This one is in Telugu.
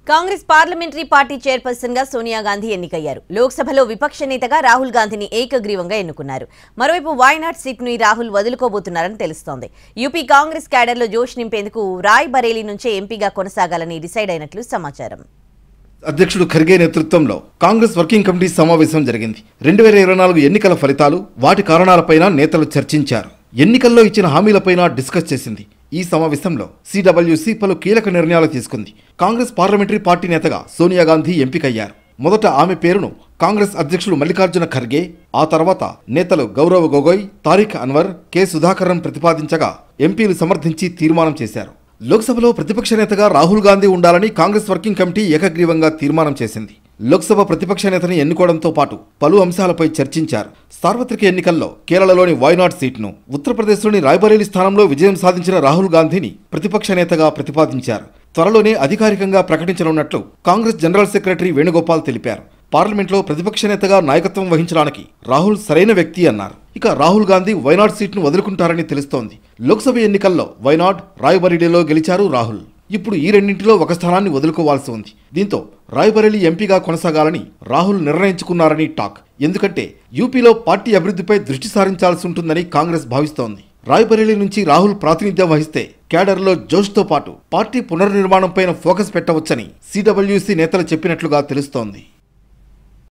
కాంగ్రెస్ పార్లమెంటరీ పార్టీ చైర్పర్సన్ గా సోనియా గాంధీ ఎన్నికయ్యారు. లోక్సభలో విపక్ష నేతగా రాహుల్ గాంధీని ఏకగ్రీవంగా ఎన్నుకున్నారు. మరోవైపు వాయనాడ్ సీట్ను రాహుల్ వదులుకోబోతున్నారని తెలుస్తోంది. యూపీ కాంగ్రెస్ క్యాడర్లో జోష్ నింపేందుకు రాయ్ బరేలీ నుంచే ఎంపీగా కొనసాగాలని డిసైడ్ అయినట్లు సమాచారం. అధ్యక్షుడు ఖర్గే నేతృత్వంలో కాంగ్రెస్ వర్కింగ్ కమిటీ సమావేశం జరిగింది. 2024 ఎన్నికల ఫలితాలు, వాటి కారణాలపైన నేతలు చర్చించారు. ఎన్నికల్లో ఇచ్చిన హామీలపైన డిస్కస్ చేసింది. ఈ సమావేశంలో సిడబ్ల్యూసి పలు కీలక నిర్ణయాలు తీసుకుంది. కాంగ్రెస్ పార్లమెంటరీ పార్టీ నేతగా సోనియా గాంధీ ఎంపికయ్యారు. మొదట ఆమె పేరును కాంగ్రెస్ అధ్యక్షులు మల్లికార్జున ఖర్గే, ఆ తర్వాత నేతలు గౌరవ్ గొగోయ్, తారిక్ అన్వర్, కె సుధాకరన్ ప్రతిపాదించగా ఎంపీలు సమర్థించి తీర్మానం చేశారు. లోక్సభలో ప్రతిపక్ష నేతగా రాహుల్ గాంధీ ఉండాలని కాంగ్రెస్ వర్కింగ్ కమిటీ ఏకగ్రీవంగా తీర్మానం చేసింది. లోక్సభ ప్రతిపక్ష నేతని ఎన్నుకోవడంతో పాటు పలు అంశాలపై చర్చించారు. సార్వత్రిక ఎన్నికల్లో కేరళలోని వాయనాడ్ సీట్ను, ఉత్తరప్రదేశ్లోని రాయ్బరేలీ స్థానంలో విజయం సాధించిన రాహుల్ గాంధీని ప్రతిపక్ష నేతగా ప్రతిపాదించారు. త్వరలోనే అధికారికంగా ప్రకటించనున్నట్లు కాంగ్రెస్ జనరల్ సెక్రటరీ వేణుగోపాల్ తెలిపారు. పార్లమెంట్లో ప్రతిపక్ష నేతగా నాయకత్వం వహించడానికి రాహుల్ సరైన వ్యక్తి అన్నారు. ఇక రాహుల్ గాంధీ వైనాడ్ సీట్ను వదులుకుంటారని తెలుస్తోంది. లోక్సభ ఎన్నికల్లో వైనాడ్, రాయ్బరేలీలో గెలిచారు రాహుల్. ఇప్పుడు ఈ రెండింటిలో ఒక స్థానాన్ని వదులుకోవాల్సి ఉంది. దీంతో రాయ్బరేలీ ఎంపీగా కొనసాగాలని రాహుల్ నిర్ణయించుకున్నారని టాక్. ఎందుకంటే యూపీలో పార్టీ అభివృద్ధిపై దృష్టి సారించాల్సి ఉంటుందని కాంగ్రెస్ భావిస్తోంది. రాయ్బరేలీ నుంచి రాహుల్ ప్రాతినిధ్యం వహిస్తే క్యాడర్లో జోష్తో పాటు పార్టీ పునర్నిర్మాణంపైన ఫోకస్ పెట్టవచ్చని సిడబ్ల్యూసి నేతలు చెప్పినట్లుగా తెలుస్తోంది.